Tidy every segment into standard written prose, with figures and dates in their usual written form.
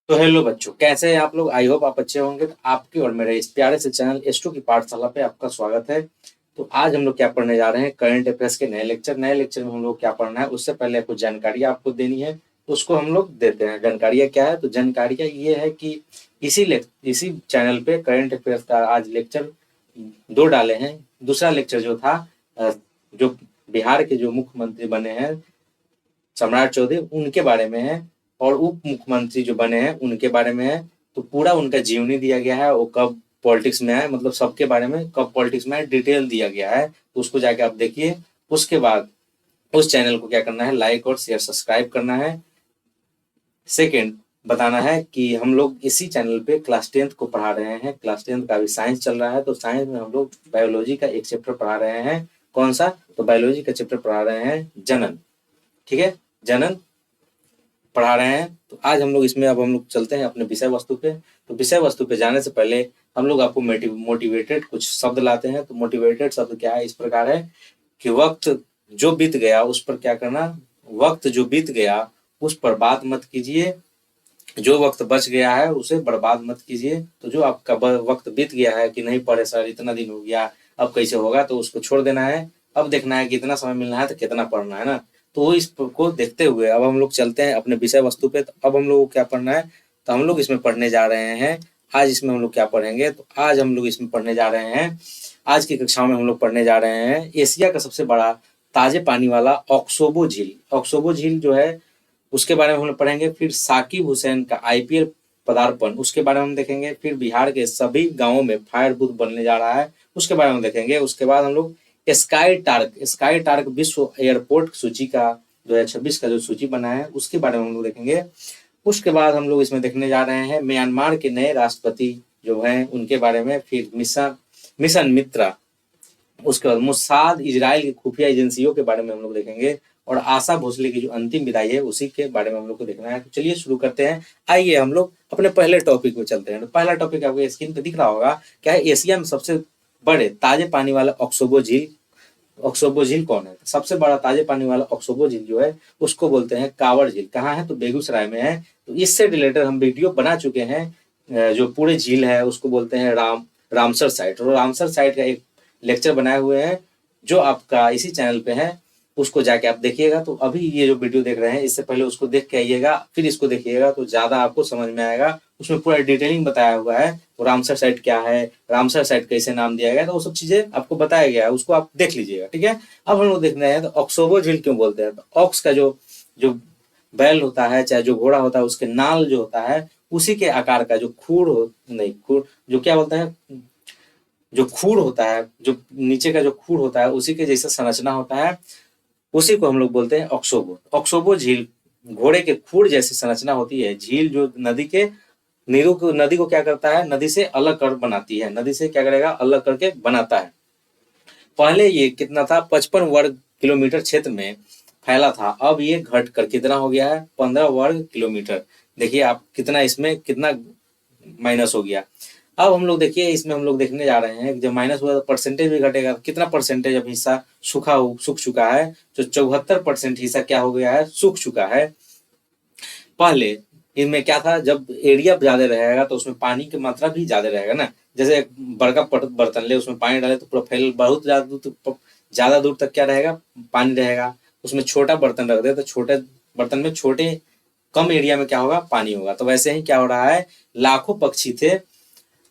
तो हेलो बच्चों, कैसे हैं आप लोग। आई होप आप अच्छे होंगे। तो आपके और मेरे इस प्यारे से चैनल एस2 की पाठशाला पे आपका स्वागत है। तो आज हम लोग क्या पढ़ने जा रहे हैं, करंट अफेयर्स के नए लेक्चर में हम लोग क्या पढ़ना है, उससे पहले कुछ जानकारियां आपको देनी है, उसको हम लोग देते हैं। जानकारियां क्या है, तो जानकारियां ये है कि इसी चैनल पे करंट अफेयर्स का आज लेक्चर दो डाले हैं। दूसरा लेक्चर जो था जो बिहार के जो मुख्यमंत्री बने हैं सम्राट चौधरी, उनके बारे में है, और उप मुख्यमंत्री जो बने हैं उनके बारे में है। तो पूरा उनका जीवनी दिया गया है, वो कब पॉलिटिक्स में आए, मतलब सबके बारे में कब पॉलिटिक्स में आए डिटेल दिया गया है। तो उसको जाके आप देखिए। उसके बाद उस चैनल को क्या करना है, लाइक और शेयर सब्सक्राइब करना है। सेकेंड बताना है कि हम लोग इसी चैनल पे क्लास 10th को पढ़ा रहे हैं। क्लास 10th का अभी साइंस चल रहा है, तो साइंस में हम लोग बायोलॉजी का एक चैप्टर पढ़ा रहे हैं। कौन सा, तो बायोलॉजी का चैप्टर पढ़ा रहे हैं जनन। ठीक है, जनन पढ़ा रहे हैं। तो आज हम लोग इसमें अब हम लोग चलते हैं अपने विषय वस्तु पे। तो विषय वस्तु पे जाने से पहले हम लोग आपको मोटिवेटेड कुछ शब्द लाते हैं। तो मोटिवेटेड शब्द क्या है, इस प्रकार है कि वक्त जो बीत गया उस पर क्या करना, वक्त जो बीत गया उस पर बात मत कीजिए, जो वक्त बच गया है उसे बर्बाद मत कीजिए। तो जो आपका वक्त बीत गया है कि नहीं पढ़े सर, इतना दिन हो गया, अब कैसे होगा, तो उसको छोड़ देना है। अब देखना है कि इतना समय मिलना है तो कितना पढ़ना है ना। तो इसको देखते हुए अब हम लोग चलते हैं अपने विषय वस्तु पे। तो अब हम लोग को क्या पढ़ना है, तो हम लोग इसमें पढ़ने जा रहे हैं। आज इसमें हम लोग क्या पढ़ेंगे, तो आज हम लोग इसमें पढ़ने जा रहे हैं, आज की कक्षाओं में हम लोग पढ़ने जा रहे हैं एशिया का सबसे बड़ा ताजे पानी वाला ऑक्सोबो झील। ऑक्सोबो झील जो है उसके बारे में हम लोग पढ़ेंगे। फिर साकिब हुसैन का आईपीएल पदार्पण, उसके बारे में हम देखेंगे। फिर बिहार के सभी गांवों में फायर बूथ बनने जा रहा है, उसके बारे में देखेंगे। उसके बाद हम लोग स्काई टार्क विश्व एयरपोर्ट सूची का 2026 का जो सूची बना है उसके बारे में हम लोग देखेंगे। उसके बाद हम लोग इसमें देखने जा रहे हैं म्यांमार के नए राष्ट्रपति जो हैं उनके बारे में। फिर मिशन मित्रा, उसके बाद मुसाद इजराइल की खुफिया एजेंसियों के बारे में हम लोग देखेंगे। और आशा भोसले की जो अंतिम विदाई है उसी के बारे में हम लोग को देखना है। तो चलिए शुरू करते हैं। आइए हम लोग अपने पहले टॉपिक पे चलते हैं। तो पहला टॉपिक आपको स्क्रीन पे दिख रहा होगा, क्या है, एशिया में सबसे बड़े ताजे पानी वाला ऑक्सोबो झील। ऑक्सोबो झील कौन है, सबसे बड़ा ताजे पानी वाला ऑक्सोबो झील जो है उसको बोलते हैं कांवड़ झील। कहाँ है, तो बेगूसराय में है। तो इससे रिलेटेड हम वीडियो बना चुके हैं। जो पूरे झील है उसको बोलते हैं रामसर साइट। और रामसर साइट का एक लेक्चर बनाए हुए हैं जो आपका इसी चैनल पे है, उसको जाके आप देखिएगा। तो अभी ये जो वीडियो देख रहे हैं इससे पहले उसको देख के आइएगा, फिर इसको देखिएगा तो ज्यादा आपको समझ में आएगा। उसमें पूरा डिटेलिंग बताया हुआ है, तो रामसर साइट क्या है, रामसर साइट कैसे नाम दिया गया, तो वो सब चीजें आपको बताया गया है, उसको आप देख लीजिएगा। ठीक है, अब हम लोग देख रहे हैं तो ऑक्सोबो झील क्यों बोलते हैं। तो ऑक्स का जो जो बैल होता है, चाहे जो घोड़ा होता है, उसके नाल जो होता है उसी के आकार का जो खूर हो, नहीं खूर, जो क्या बोलते हैं, जो खूर होता है, जो नीचे का जो खूर होता है उसी के जैसा संरचना होता है, उसी को हम लोग बोलते हैं ऑक्सोबो। ऑक्सोबो झील घोड़े के खूर जैसी संरचना होती है। झील जो नदी को क्या करता है, नदी से अलग कर बनाती है, नदी से क्या करेगा, अलग करके बनाता है। पहले ये कितना था, 55 वर्ग किलोमीटर क्षेत्र में फैला था। अब ये घट कर कितना हो गया है, 15 वर्ग किलोमीटर। देखिए आप कितना इसमें कितना माइनस हो गया। अब हम लोग देखिए इसमें हम लोग देखने जा रहे हैं जब माइनस हुआ तो परसेंटेज भी घटेगा। कितना परसेंटेज अब हिस्सा सूख चुका है, तो 74% हिस्सा क्या हो गया है, सूख चुका है। पहले इनमें क्या था, जब एरिया ज्यादा रहेगा तो उसमें पानी की मात्रा भी ज्यादा रहेगा ना। जैसे एक बड़का बर्तन ले, उसमें पानी डाले तो पूरा फैल बहुत ज्यादा दूर तक क्या रहेगा, पानी रहेगा। उसमें छोटा बर्तन रख दे तो छोटे बर्तन में छोटे कम एरिया में क्या होगा, पानी होगा। तो वैसे ही क्या हो रहा है, लाखों पक्षी थे,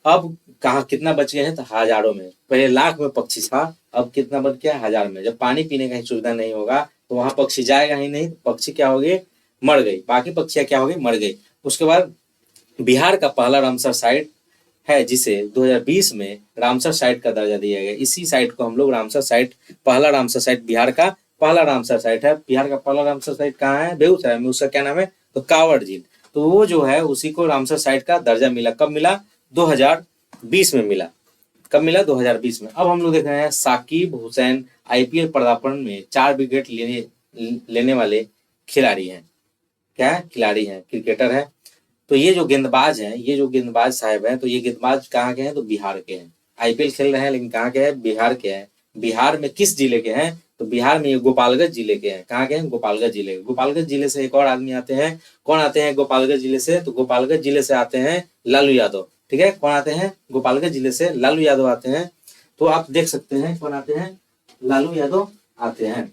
अब कहाँ कितना बच गए हैं, तो हजारों में। पहले लाख में पक्षी था, अब कितना बच गया, हजार में। जब पानी पीने का ही सुविधा नहीं होगा तो वहां पक्षी जाएगा ही नहीं, तो पक्षी क्या हो गए, मर गई। बाकी पक्षियां क्या हो गई, मर गई। उसके बाद बिहार का पहला रामसर साइट है जिसे 2020 में रामसर साइट का दर्जा दिया गया। इसी साइट को हम लोग रामसर साइट, पहला रामसर साइट बिहार का पहला रामसर साइट है। बिहार का पहला रामसर साइट कहाँ है, बेगूसराय में। उसका क्या नाम है, तो कांवड़ झील। तो वो जो है उसी को रामसर साइट का दर्जा मिला। कब मिला, 2020 में मिला। कब मिला, 2020 में। अब हम लोग देख रहे हैं साकिब हुसैन आईपीएल पदार्पण में 4 विकेट लेने वाले खिलाड़ी हैं। क्या है, खिलाड़ी हैं, क्रिकेटर है। तो ये जो गेंदबाज हैं, ये जो गेंदबाज साहब हैं, तो ये गेंदबाज कहाँ के हैं, तो बिहार के हैं। आईपीएल खेल रहे हैं लेकिन कहाँ के हैं, बिहार के हैं। बिहार में किस जिले के हैं, तो बिहार में ये गोपालगंज जिले के हैं। कहाँ के हैं? गोपालगंज जिले के। गोपालगंज जिले से एक और आदमी आते हैं। कौन आते हैं गोपालगंज जिले से? तो गोपालगंज जिले से आते हैं लालू यादव। ठीक है, कौन आते हैं? गोपालगंज जिले से लालू यादव आते हैं। तो आप देख सकते हैं कौन आते हैं? लालू यादव आते हैं।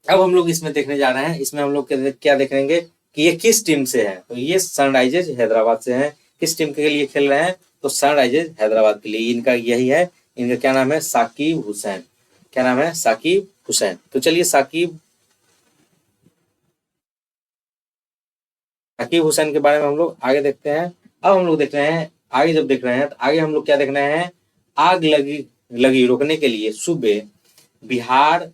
अब हम लोग इसमें देखने जा रहे हैं, इसमें हम लोग क्या देखेंगे कि ये किस टीम से है। तो ये सनराइजर्स हैदराबाद से है। किस टीम के लिए खेल रहे हैं? तो सनराइजर्स हैदराबाद के लिए। इनका यही है, इनका क्या नाम है? साकिब हुसैन। क्या नाम है? साकिब हुसैन। तो चलिए साकिब हुसैन के बारे में हम लोग आगे देखते हैं। अब हम लोग देख रहे हैं आगे, जब देख रहे हैं तो आगे हम लोग क्या देख रहे हैं? आग लगी रोकने के लिए सूबे बिहार,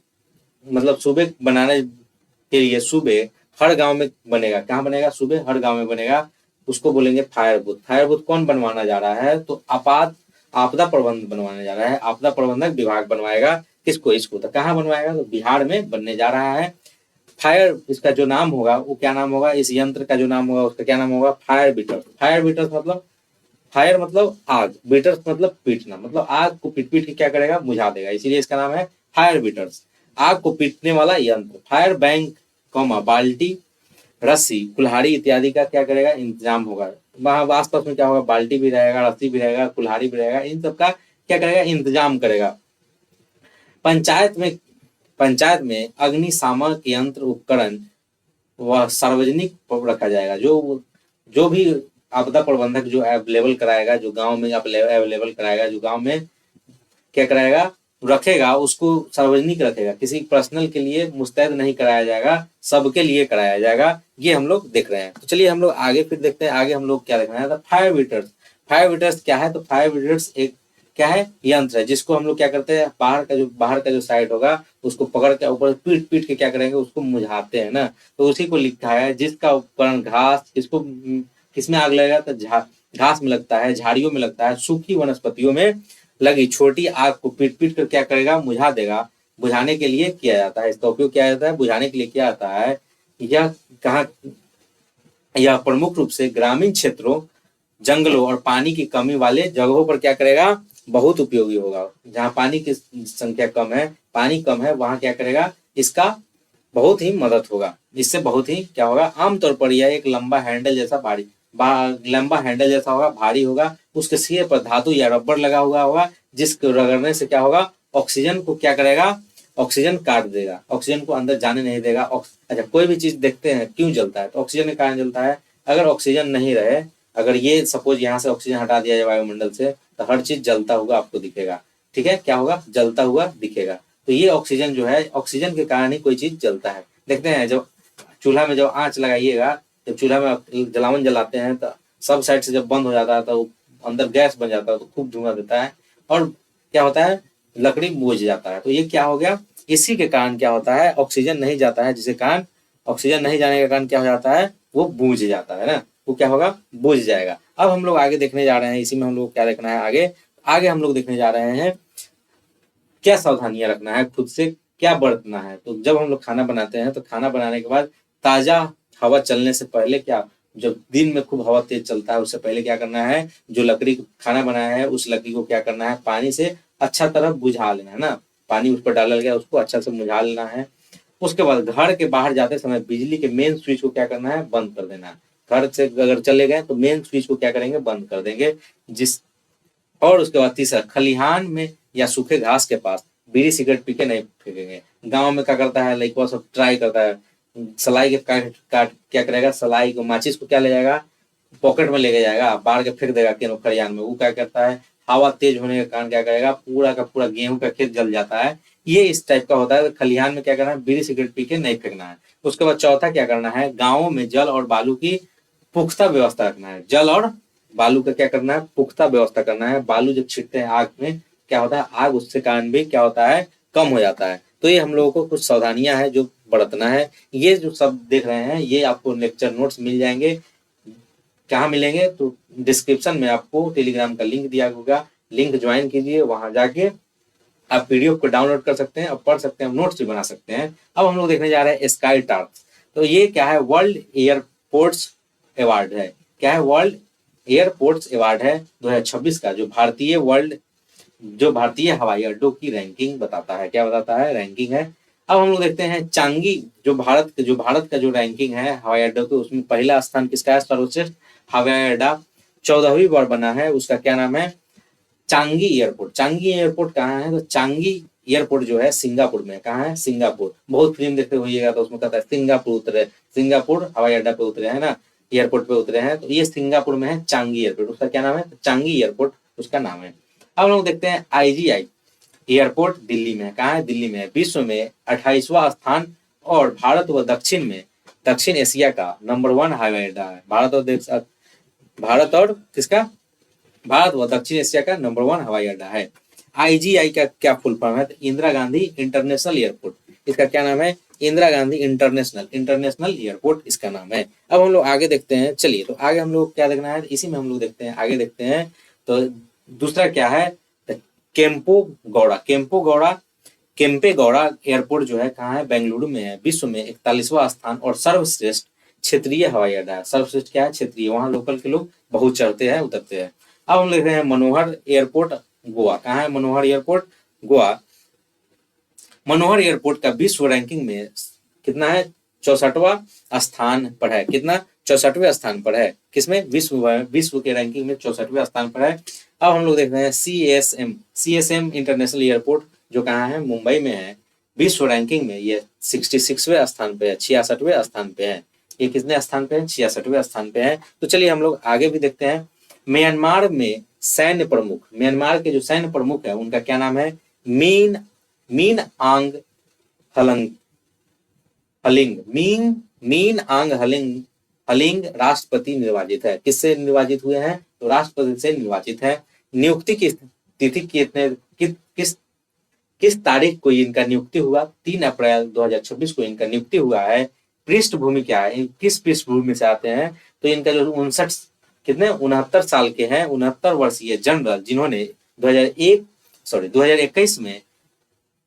मतलब सूबे बनाने के लिए सूबे हर गांव में बनेगा। कहाँ बनेगा? सूबे हर गांव में बनेगा। उसको बोलेंगे फायर बूथ। फायर बूथ कौन बनवाना जा रहा है? तो आपदा प्रबंध बनवाने जा रहा है। आपदा प्रबंधक विभाग बनवाएगा। किसको? इसको। तो कहाँ बनवाएगा? तो बिहार में बनने जा रहा है। फायर, इसका जो नाम होगा वो क्या नाम होगा? इस यंत्र का जो नाम होगा उसका क्या नाम होगा? Fire beater. फायर बीटर मतलब, फायर मतलब आग, बीटर्स मतलब पीटना, मतलब आग को पीट पीट के क्या करेगा? बुझा देगा, इसीलिए इसका नाम है फायर बीटर्स। आग को पीटने वाला यंत्र। फायर बैंक, बाल्टी, रस्सी, कुल्हाड़ी इत्यादि का क्या करेगा? इंतजाम होगा। वहां आसपास में क्या होगा? बाल्टी भी रहेगा, रस्सी भी रहेगा, कुल्हाड़ी भी रहेगा, इन सब का क्या करेगा? इंतजाम करेगा। पंचायत में अग्निशामक यंत्र उपकरण वह सार्वजनिक रखा जाएगा। जो भी आपदा प्रबंधक जो अवेलेबल कराएगा, जो गांव में अवेलेबल कराएगा, जो गांव में क्या कराएगा? रखेगा, उसको सार्वजनिक रखेगा। किसी पर्सनल के लिए मुस्तैद नहीं कराया जाएगा, सबके लिए कराया जाएगा। ये हम लोग देख रहे हैं। तो चलिए हम लोग आगे फिर देखते हैं, आगे हम लोग क्या देख रहे हैं? Fire beaters. फायर बीटर्स क्या है? तो फायर बीटर्स एक क्या है? यंत्र है, जिसको हम लोग क्या करते हैं? बाहर का जो साइड होगा उसको पकड़ के ऊपर पीट पीट के क्या करेंगे? उसको मुझाते हैं ना। तो उसी को लिखा है, जिसका उपकरण घास, इसको किसमें आग लगेगा? तो घास में लगता है, झाड़ियों में लगता है, सूखी वनस्पतियों में लगी छोटी आग को पीट पीट कर क्या करेगा? बुझा देगा। बुझाने के लिए किया जाता है, इसका उपयोग किया जाता है, बुझाने के लिए किया जाता है। यह कहाँ? यह प्रमुख रूप से ग्रामीण क्षेत्रों, जंगलों और पानी की कमी वाले जगहों पर क्या करेगा? बहुत उपयोगी होगा। जहाँ पानी की संख्या कम है, पानी कम है, वहां क्या करेगा? इसका बहुत ही मदद होगा। इससे बहुत ही क्या होगा? आमतौर पर यह एक लंबा हैंडल जैसा लंबा हैंडल जैसा होगा, भारी होगा। उसके सिरे पर धातु या रबर लगा हुआ होगा, जिसको रगड़ने से क्या होगा? ऑक्सीजन को क्या करेगा? ऑक्सीजन काट देगा, ऑक्सीजन को अंदर जाने नहीं देगा। अच्छा, कोई भी चीज देखते हैं क्यों जलता है? तो ऑक्सीजन के कारण जलता है। अगर ऑक्सीजन नहीं रहे, अगर ये सपोज यहाँ से ऑक्सीजन हटा दिया जाए वायुमंडल से, तो हर चीज जलता हुआ आपको दिखेगा। ठीक है, क्या होगा? जलता हुआ दिखेगा। तो ये ऑक्सीजन जो है, ऑक्सीजन के कारण ही कोई चीज जलता है। देखते हैं जब चूल्हा में जब आंच लगाइएगा, जब चूल्हा में जलावन जलाते हैं तो सब साइड से जब बंद हो जाता है तो अंदर गैस बन जाता है, तो खूब धुआं देता है और क्या होता है? लकड़ी बुझ जाता है। तो ये क्या हो गया? इसी के कारण क्या होता है? ऑक्सीजन नहीं जाता है, जिसके कारण ऑक्सीजन नहीं जाने के कारण क्या हो जाता है? वो बूझ जाता है ना। वो क्या होगा? बूझ जाएगा। अब हम लोग आगे देखने जा रहे हैं, इसी में हम लोग क्या देखना है? आगे हम लोग देखने जा रहे हैं क्या सावधानियां रखना है, खुद से क्या बरतना है। तो जब हम लोग खाना बनाते हैं, तो खाना बनाने के बाद ताजा हवा चलने से पहले क्या, जब दिन में खूब हवा तेज चलता है उससे पहले क्या करना है? जो लकड़ी खाना बनाया है उस लकड़ी को क्या करना है? पानी से अच्छा तरह बुझा लेना है ना। पानी उस पर डाला गया, उसको अच्छा से बुझा लेना है। उसके बाद घर के बाहर जाते समय बिजली के मेन स्विच को क्या करना है? बंद कर देना है। घर से अगर चले गए तो मेन स्विच को क्या करेंगे? बंद कर देंगे। जिस और उसके बाद तीसरा, खलिहान में या सूखे घास के पास बीड़ी सिगरेट पी के नहीं फेंकेंगे। गांव में क्या करता है? लड़का सब ट्राई करता है, सलाई के काट काट क्या करेगा? सलाई को, माचिस को क्या ले जाएगा? पॉकेट में लेके जाएगा, बाहर के फेंक देगा केनो खलिहान में। वो क्या करता है? हवा तेज होने के कारण क्या करेगा? पूरा का पूरा गेहूं का खेत जल जाता है। ये इस टाइप का होता है। खलिहान में क्या करना है? बीड़ी सिगरेट पी के नहीं फेंकना है। उसके बाद चौथा क्या करना है? गाँवों में जल और बालू की पुख्ता व्यवस्था रखना है। जल और बालू का क्या करना है? पुख्ता व्यवस्था करना है। बालू जब छिड़ते हैं आग में, क्या होता है? आग उससे कारण भी क्या होता है? कम हो जाता है। तो ये हम लोगों को कुछ सावधानियां हैं जो बरतना है। ये जो सब देख रहे हैं ये आपको लेक्चर नोट्स मिल जाएंगे। कहाँ मिलेंगे? तो डिस्क्रिप्शन में आपको टेलीग्राम का लिंक दिया होगा, लिंक ज्वाइन कीजिए। वहां जाके आप पीडीएफ को डाउनलोड कर सकते हैं और पढ़ सकते हैं, नोट्स भी बना सकते हैं। अब हम लोग देखने जा रहे हैं स्काई टास्क। तो ये क्या है? वर्ल्ड एयरपोर्ट्स अवार्ड है। क्या है? वर्ल्ड एयरपोर्ट्स अवार्ड है 2026 का, जो भारतीय हवाई अड्डों की रैंकिंग बताता है। क्या बताता है? रैंकिंग है। अब हम लोग देखते हैं चांगी, जो भारत का जो रैंकिंग है हवाई अड्डों के, उसमें पहला स्थान किसका है? सर्वश्रेष्ठ हवाई अड्डा 14वीं बार बना है, उसका क्या नाम है? Changi airport. चांगी एयरपोर्ट कहाँ है? तो चांगी एयरपोर्ट जो है सिंगापुर में। कहाँ है? सिंगापुर। बहुत फिल्म देखते होइएगा तो उसमें कहता है सिंगापुर उतरे, सिंगापुर हवाई अड्डा पे उतरे है ना, एयरपोर्ट पे उतरे हैं, तो ये सिंगापुर में है चांगी एयरपोर्ट। उसका क्या नाम है? तो चांगी एयरपोर्ट उसका नाम है। अब हम लोग देखते हैं आईजीआई एयरपोर्ट दिल्ली में। कहाँ है? दिल्ली में। विश्व में 28वां स्थान और भारत व दक्षिण एशिया का नंबर 1 हवाई अड्डा है। भारत और किसका? भारत व दक्षिण एशिया का नंबर 1 हवाई अड्डा है। आईजीआई का क्या फुल फॉर्म है? तो इंदिरा गांधी इंटरनेशनल एयरपोर्ट। इसका क्या नाम है? इंदिरा गांधी इंटरनेशनल एयरपोर्ट इसका नाम है। अब हम लोग आगे देखते हैं, चलिए तो आगे हम लोग क्या देखना है, इसी में हम लोग देखते हैं, आगे देखते हैं। तो दूसरा क्या है? केम्पेगौड़ा एयरपोर्ट जो है कहाँ है? बेंगलुरु में है। विश्व में 41वां स्थान और सर्वश्रेष्ठ क्षेत्रीय हवाई अड्डा है। सर्वश्रेष्ठ क्या है? क्षेत्रीय। वहां लोकल के लोग बहुत चढ़ते हैं, उतरते हैं। अब हम लिख रहे हैं मनोहर एयरपोर्ट गोवा। कहाँ है मनोहर एयरपोर्ट? गोवा। मनोहर एयरपोर्ट का विश्व रैंकिंग में कितना है? 64वां स्थान पर है। कितना? 64वें स्थान पर है। किसमें? विश्व के रैंकिंग में 64वें स्थान पर है। अब हम लोग देख रहे हैं सीएसएम इंटरनेशनल एयरपोर्ट जो कहाँ है? मुंबई में है। विश्व रैंकिंग में ये 66वें स्थान पे है, 66वें स्थान पे है। ये कितने स्थान पे है? 66वें स्थान पे है। तो चलिए हम लोग आगे भी देखते हैं। म्यांमार के जो सैन्य प्रमुख है उनका क्या नाम है? मीन आंग हलिंग राष्ट्रपति निर्वाचित है। किससे निर्वाचित हुए हैं? तो राष्ट्रपति से निर्वाचित है। नियुक्ति की तिथि किस तारीख को इनका नियुक्ति हुआ? 3 अप्रैल 2026 को इनका नियुक्ति हुआ है। पृष्ठभूमि क्या है? किस पृष्ठभूमि से आते हैं? तो इनका जो 69 साल के हैं, 69 वर्षीय जनरल, जिन्होंने 2021 में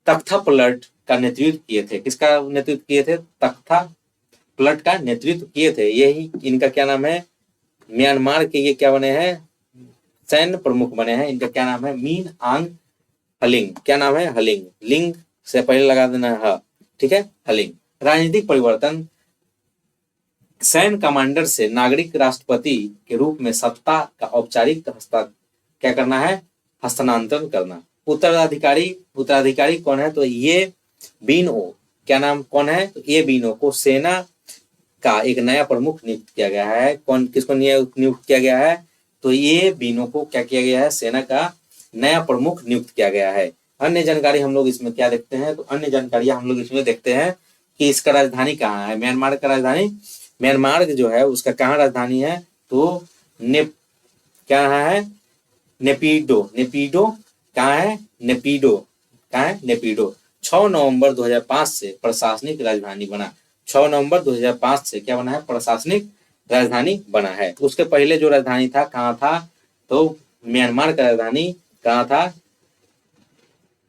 तख्ता पलट का नेतृत्व किए थे। किसका नेतृत्व किए थे? तख्ता पलट का नेतृत्व किए थे। यही इनका क्या नाम है? म्यांमार के ये क्या बने हैं? सैन्य प्रमुख बने हैं। इनका क्या नाम है? मीन आंग हलिंग। क्या नाम है? हलिंग। लिंग से पहले लगा देना है, ठीक है, हलिंग। राजनीतिक परिवर्तन, सैन्य कमांडर से नागरिक राष्ट्रपति के रूप में सत्ता का औपचारिक क्या करना है? हस्तांतरण करना। उत्तराधिकारी कौन है? तो ये बीनो। क्या नाम कौन है? तो ये बीनो को सेना का एक नया प्रमुख नियुक्त किया गया है। कौन किसको नियुक्त किया गया है? तो ये बीनो को क्या किया गया है? सेना का नया प्रमुख नियुक्त किया गया है। अन्य जानकारी हम लोग इसमें क्या देखते हैं? तो अन्य जानकारी हम लोग इसमें देखते हैं कि इसका राजधानी कहाँ है। म्यांमार का राजधानी, म्यांमार जो है उसका कहाँ राजधानी है? तो क्या है? नेपिडो। कहाँ है? नेपिडो। कहाँ है? नेपिडो। 6 नवंबर 2005 से प्रशासनिक राजधानी बना। 6 नवंबर 2005 से क्या बना है? प्रशासनिक राजधानी बना है। उसके पहले जो राजधानी था कहाँ था? तो म्यांमार का राजधानी कहाँ था?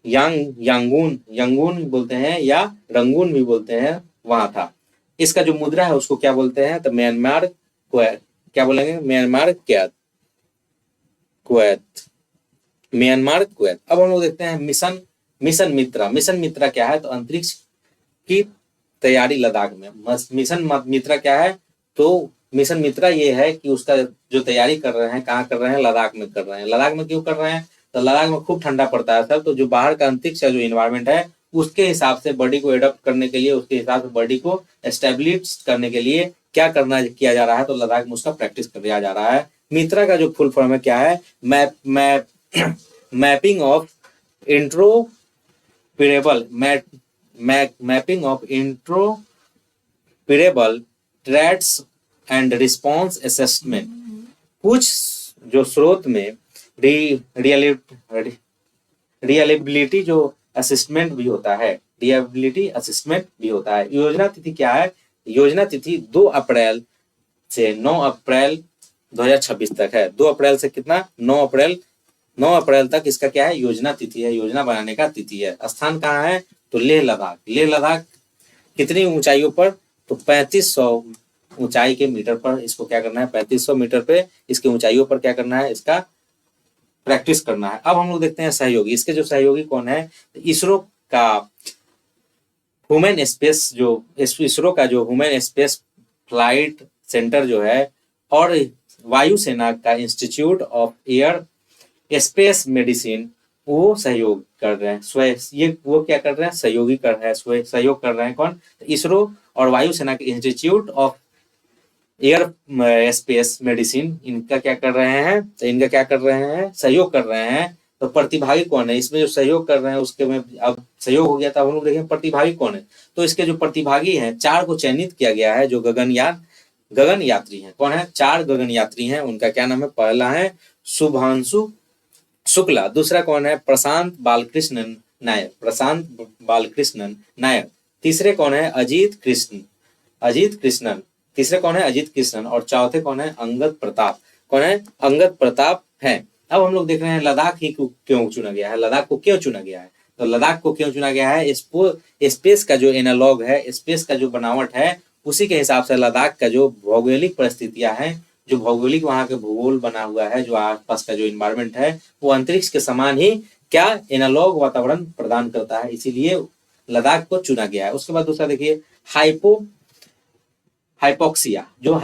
यांगून बोलते हैं या रंगून भी बोलते हैं, वहां था। इसका जो मुद्रा है उसको क्या बोलते हैं? तो म्यांमार क्वैत। क्या बोलेंगे? Myanmar Kuwait. Myanmar Kuwait. अब हम लोग देखते हैं मिशन मित्रा क्या है? तो अंतरिक्ष की तैयारी लद्दाख में। मिशन मित्रा क्या है? तो मिशन मित्रा ये है कि उसका जो तैयारी कर रहे हैं, कहाँ कर रहे हैं? लद्दाख में कर रहे हैं। लद्दाख में क्यों कर रहे हैं? तो लद्दाख में खूब ठंडा पड़ता है सर, तो जो बाहर का अंतरिक्ष है, जो इन्वायरमेंट है, उसके हिसाब से बॉडी को एडॉप्ट करने के लिए, उसके हिसाब से बॉडी को एस्टेब्लिश करने के लिए क्या किया जा रहा है? तो लद्दाख में उसका प्रैक्टिस किया जा रहा है। मित्रा का जो फुल फॉर्म है क्या है? Mapping of interoperable threats and response assessment. कुछ जो स्रोत में रियलेबिलिटी जो असेसमेंट भी होता है, योजना तिथि क्या है? योजना तिथि 2 अप्रैल से 9 अप्रैल 2026 तक है। 2 अप्रैल से कितना? 9 अप्रैल तक इसका क्या है? योजना तिथि है, योजना बनाने का तिथि है। स्थान कहाँ है? तो लेह लद्दाख। कितनी ऊंचाइयों पर? तो 3500 ऊंचाई के मीटर पर इसको क्या करना है? 3500 मीटर पे इसके ऊंचाइयों पर क्या करना है? इसका प्रैक्टिस करना है। अब हम लोग देखते हैं सहयोगी। इसके जो सहयोगी कौन है? इसरो का ह्यूमन स्पेस जो इसरो का जो ह्यूमन स्पेस फ्लाइट सेंटर जो है और वायुसेना का institute of air space medicine वो सहयोग कर रहे हैं। ये वो क्या कर रहे हैं, सहयोगी कर रहे हैं, सहयोग कर रहे हैं कौन, इसरो और वायुसेना के institute of air space medicine, इनका क्या कर रहे हैं, तो इनका क्या कर रहे हैं, सहयोग कर रहे हैं। तो प्रतिभागी कौन है इसमें जो सहयोग कर रहे हैं, उसके में अब सहयोग हो गया था, हम लोग देखें प्रतिभागी कौन है। तो इसके जो प्रतिभागी हैं 4 को चयनित किया गया है जो गगन यात्री हैं। कौन है, 4 गगन यात्री हैं, उनका क्या नाम है, पहला है शुभांशु शुक्ला, दूसरा कौन है, प्रशांत बालकृष्णन नायर, तीसरे कौन है, अजीत कृष्णन, तीसरे कौन है, अजीत कृष्णन, और चौथे कौन है, अंगद प्रताप। कौन है, अंगद प्रताप है। अब हम लोग देख रहे हैं लद्दाख ही क्यों चुना गया है, लद्दाख को क्यों चुना गया है, तो लद्दाख को क्यों चुना गया है, स्पेस का जो एनालॉग है, स्पेस का जो बनावट है, उसी के हिसाब से लद्दाख का जो भौगोलिक परिस्थितियां हैं, जो भौगोलिक वहां के भूगोल बना हुआ है, जो आसपास का जो इन्वायरमेंट है, वो अंतरिक्ष के समान ही क्या एनालॉग वातावरण प्रदान करता है, इसीलिए लद्दाख को चुना गया है। उसके बाद दूसरा देखिए हाइपोक्सिया जो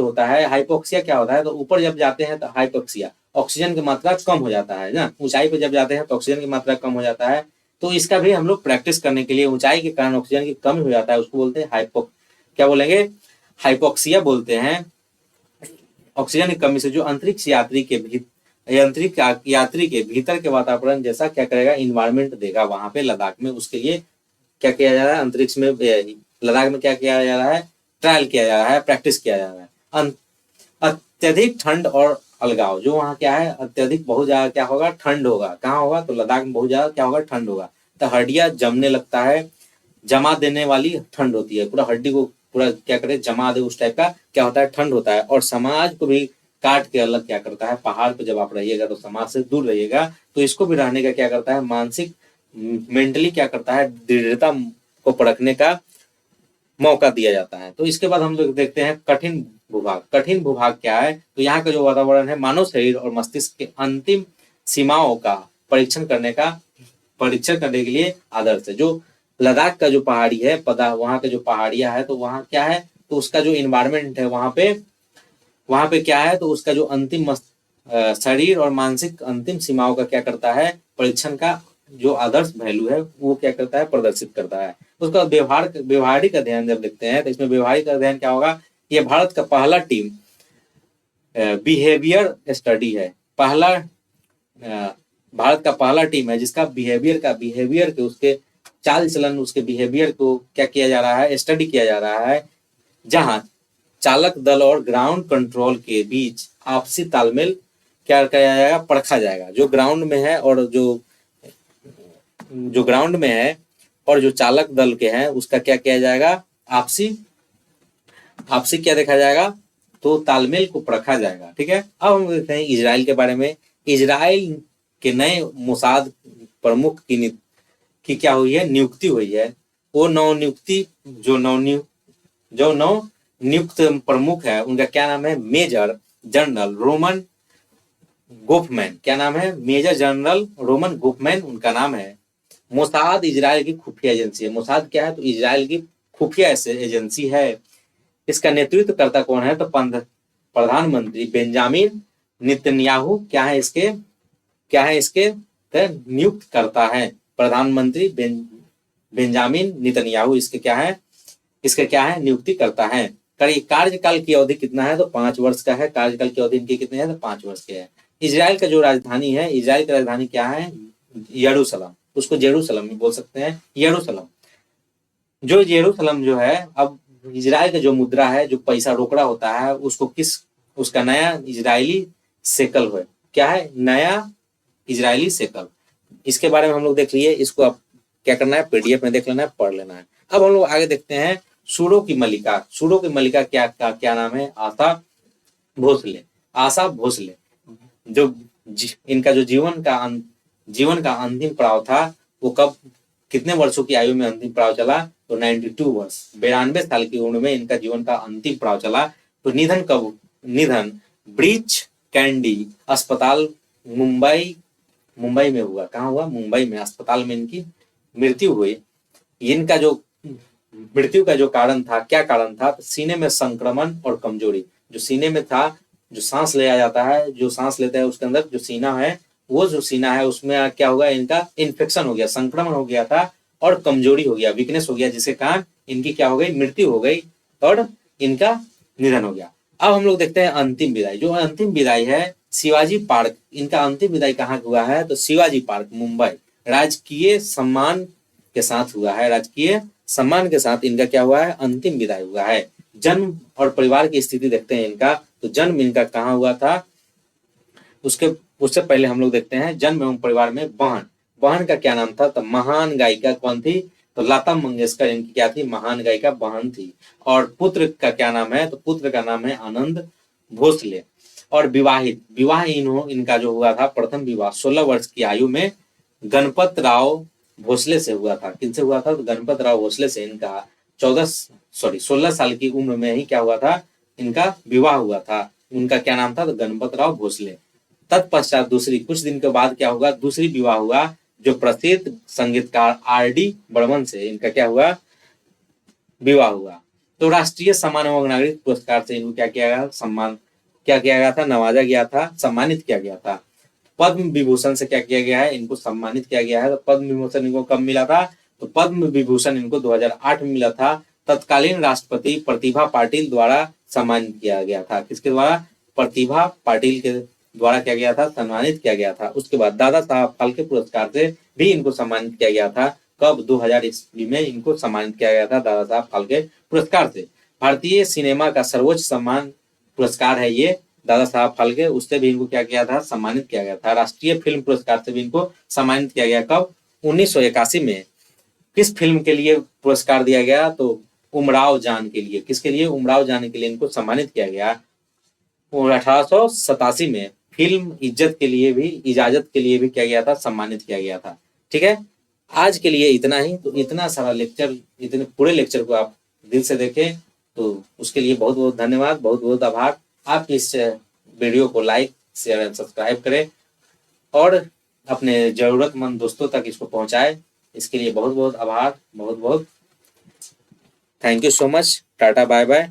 होता है, हाइपोक्सिया क्या होता है, तो ऊपर जब जाते हैं तो हाइपोक्सिया, ऑक्सीजन की मात्रा कम हो जाता है ना, ऊंचाई पर जब जाते हैं तो ऑक्सीजन की मात्रा कम हो जाता है। तो इसका भी हम लोग प्रैक्टिस करने के लिए, ऊंचाई के कारण ऑक्सीजन की कमी हो जाता है, उसको बोलते हैं क्या बोलेंगे, हाइपोक्सिया बोलते हैं। ऑक्सीजन की कमी से जो अंतरिक्ष यात्री के भीतर के वातावरण जैसा क्या करेगा, इन्वायरमेंट देगा वहां पे लद्दाख में। उसके लिए क्या किया जा रहा है, अंतरिक्ष में लद्दाख में क्या किया जा रहा है, ट्रायल किया जा रहा है, प्रैक्टिस किया जा रहा है। अत्यधिक ठंड और अलगाव, जो वहाँ क्या है, अत्यधिक बहुत ज्यादा क्या होगा, ठंड होगा, कहाँ होगा, तो लद्दाख में बहुत ज्यादा क्या होगा, ठंड होगा। तो हड्डियां जमने लगता है, जमा देने वाली ठंड होती है, पूरा हड्डी को पूरा क्या करे, जमा दे, उस टाइप का क्या होता है, ठंड होता है। और समाज को भी काट के अलग क्या करता है, पहाड़ पे जब आप रहिएगा तो समाज से दूर रहिएगा, तो इसको भी रहने का क्या करता है, मानसिक मेंटली क्या करता है, दृढ़ता को परखने का मौका दिया जाता है। तो इसके बाद हम लोग देखते हैं कठिन भूभाग क्या है, तो यहाँ का जो वातावरण है मानव शरीर और मस्तिष्क के अंतिम सीमाओं का परीक्षण करने के लिए आदर्श है। जो लद्दाख का जो पहाड़ी है, वहाँ के जो पहाड़ियां है, तो वहाँ क्या है, तो उसका जो इन्वायरमेंट है वहाँ पे क्या है, तो उसका जो अंतिम शरीर और मानसिक अंतिम सीमाओं का क्या करता है, परीक्षण का जो आदर्श वैल्यू है वो क्या करता है, प्रदर्शित करता है। उसका व्यवहारिक अध्ययन जब देखते हैं, तो इसमें व्यवहारिक अध्ययन क्या होगा, ये भारत का पहला टीम बिहेवियर स्टडी है, भारत का पहला टीम है जिसका बिहेवियर के उसके चाल चलन, उसके बिहेवियर को क्या किया जा रहा है, स्टडी किया जा रहा है, जहां चालक दल और ग्राउंड कंट्रोल के बीच आपसी तालमेल क्या किया जाएगा, परखा जाएगा। जो ग्राउंड में है और जो ग्राउंड में है और जो चालक दल के हैं, उसका क्या किया जाएगा, आपसी क्या देखा जाएगा, तो तालमेल को परखा जाएगा। ठीक है, अब हम देखते हैं इजराइल के बारे में। इजराइल के नए मोसाद प्रमुख की क्या हुई है, नियुक्ति हुई है। वो नवनियुक्त प्रमुख है, उनका क्या नाम है, मेजर जनरल रोमन गोफमैन। क्या नाम है, मेजर जनरल रोमन गोफमैन उनका नाम है। मोसाद इजराइल की खुफिया एजेंसी है। मोसाद क्या है, तो इजराइल की खुफिया एजेंसी है। इसका नेतृत्व करता कौन है, तो प्रधानमंत्री बेंजामिन नेतन्याहू क्या है इसके नियुक्त करता है। प्रधानमंत्री बेंजामिन नेतन्याहू इसके क्या है, नियुक्ति करता है। कार्यकाल की अवधि कितना है, तो 5 वर्ष का है। कार्यकाल की अवधि इनकी कितनी है, तो 5 वर्ष की है। इजराइल का जो राजधानी है, इजराइल की राजधानी क्या है, यरूशलेम, उसको जेरूशलेम भी बोल सकते हैं, यरूशलेम। जो जेरूशलेम जो है, अब इजराइल का जो मुद्रा है, जो पैसा रोकड़ा होता है, उसका नया इजरायली शेकल है। क्या है, नया इजरायली शेकल। इसके बारे में हम लोग देख लिए, इसको अब क्या करना है, पीडीएफ में देख लेना है, पढ़ लेना है। अब हम लोग आगे देखते हैं सूडो की मल्लिका क्या नाम है, आशा भोसले। जो इनका जो जीवन का अंतिम पड़ाव था, वो कितने वर्षों की आयु में अंतिम पड़ाव चला, तो 92 वर्ष, 92 साल की उम्र में इनका जीवन का अंतिम पड़ाव चला। तो निधन ब्रीच कैंडी अस्पताल मुंबई में हुआ। कहाँ हुआ, मुंबई में अस्पताल में इनकी मृत्यु हुई। इनका जो मृत्यु का जो कारण था, क्या कारण था, तो सीने में संक्रमण और कमजोरी। जो सीने में था, जो सांस लिया जाता है, जो सांस लेते हैं उसके अंदर जो सीना है, वो जो सीना है उसमें क्या होगा, इनका इन्फेक्शन हो गया, संक्रमण हो गया था और कमजोरी हो गया, वीकनेस हो गया, जिसके कारण इनकी क्या हो गई, मृत्यु हो गई और इनका निधन हो गया। अब हम लोग देखते हैं अंतिम विदाई। जो अंतिम विदाई है शिवाजी पार्क, इनका अंतिम विदाई कहाँ हुआ है, तो शिवाजी पार्क मुंबई, राजकीय सम्मान के साथ हुआ है। राजकीय सम्मान के साथ इनका क्या हुआ है, अंतिम विदाई हुआ है। जन्म और परिवार की स्थिति देखते हैं इनका, तो जन्म इनका कहाँ हुआ था, उससे पहले हम लोग देखते हैं जन्म एवं परिवार में बहन, बहन का क्या नाम था, तो महान गायिका कौन थी, तो लता मंगेशकर इनकी क्या थी, महान गायिका बहन थी। और पुत्र का क्या नाम है, तो पुत्र का नाम है आनंद भोसले। और विवाहित, विवाह इनका जो हुआ था, प्रथम विवाह 16 वर्ष की आयु में गणपत राव भोसले से हुआ था। किनसे हुआ था, तो गणपत राव भोसले से इनका 16 साल की उम्र में ही क्या हुआ था, इनका विवाह हुआ था। उनका क्या नाम था, तो गणपत राव भोसले। तत्पश्चात दूसरी, कुछ दिन के बाद क्या होगा, दूसरी विवाह हुआ जो प्रसिद्ध संगीतकार आर.डी. बर्मन से इनका क्या हुआ, विवाह हुआ। तो राष्ट्रीय सम्मान एवं नागरिक पुरस्कार से इनको क्या किया गया, सम्मान क्या किया गया था, नवाजा गया था, सम्मानित किया गया था। पद्म विभूषण से क्या किया गया है, इनको सम्मानित किया गया है। तो पद्म विभूषण इनको कब मिला था, तो पद्म विभूषण इनको 2008 में मिला था। तत्कालीन राष्ट्रपति प्रतिभा पाटिल द्वारा सम्मानित किया गया था। किसके द्वारा, प्रतिभा पाटिल के द्वारा क्या गया था, सम्मानित किया गया था। उसके बाद दादा साहब फाल्के पुरस्कार से भी इनको सम्मानित किया गया था। कब, 2000 ईस्वी में इनको सम्मानित किया गया था दादा साहब फाल्के पुरस्कार से। भारतीय सिनेमा का सर्वोच्च सम्मान पुरस्कार है ये दादा साहब फाल्के, उससे भी इनको क्या किया था, सम्मानित किया गया था। राष्ट्रीय फिल्म पुरस्कार से भी इनको सम्मानित किया गया। कब, 1981 में। किस फिल्म के लिए पुरस्कार दिया गया, तो उमराव जान के लिए। किसके लिए, उमराव जान के लिए इनको सम्मानित किया गया। 1887 में फिल्म इज्जत के लिए भी, इजाजत के लिए भी क्या गया था, सम्मानित किया गया था। ठीक है, आज के लिए इतना ही। तो इतना सारा लेक्चर, इतने पूरे लेक्चर को आप दिल से देखें, तो उसके लिए बहुत बहुत धन्यवाद, बहुत बहुत आभार। आप इस वीडियो को लाइक, शेयर एंड सब्सक्राइब करें और अपने जरूरतमंद दोस्तों तक इसको पहुंचाएं। इसके लिए बहुत बहुत आभार, बहुत बहुत thank you so much. Tata, bye bye.